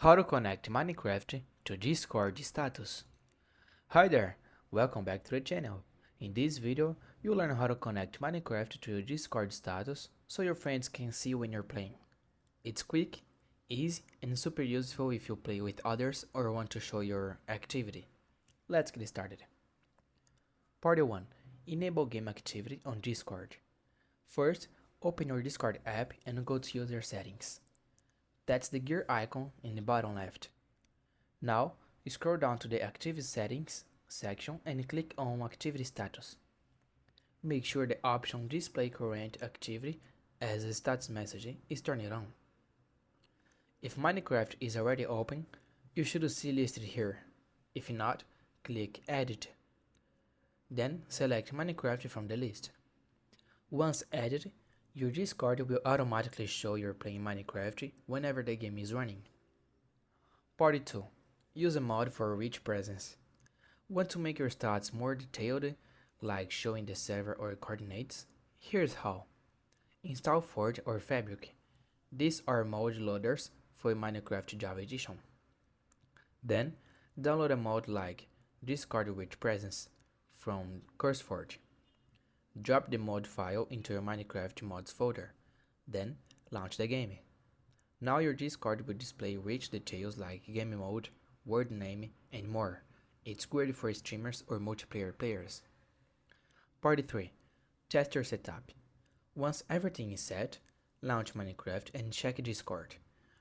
How to connect Minecraft to Discord status. Hi there, welcome back to the channel. In this video, you'll learn how to connect Minecraft to your Discord status so your friends can see when you're playing. It's quick, easy, and super useful if you play with others or want to show your activity. Let's get started. Part 1. Enable game activity on Discord. First, open your Discord app and go to user settings. That's the gear icon in the bottom left. Now, scroll down to the Activity Settings section and click on Activity Status. Make sure the option Display Current Activity as a status message is turned on. If Minecraft is already open, you should see listed here. If not, click Edit. Then select Minecraft from the list. Once added, your Discord will automatically show you're playing Minecraft whenever the game is running. Part 2. Use a mod for rich presence. Want to make your stats more detailed, like showing the server or coordinates? Here's how. Install Forge or Fabric. These are mod loaders for Minecraft Java Edition. Then, download a mod like Discord Rich Presence from CurseForge. Drop the mod file into your Minecraft mods folder, then launch the game. Now your Discord will display rich details like game mode, world name, and more. It's great for streamers or multiplayer players. Part 3. Test your setup. Once everything is set, launch Minecraft and check Discord.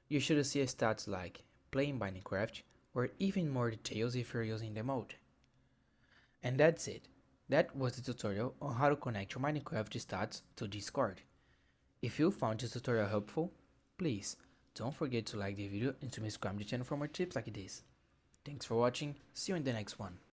You should see stats like playing Minecraft or even more details if you're using the mode. And that's it. That was the tutorial on how to connect your Minecraft stats to Discord. If you found this tutorial helpful, please don't forget to like the video and to subscribe to the channel for more tips like this. Thanks for watching, see you in the next one.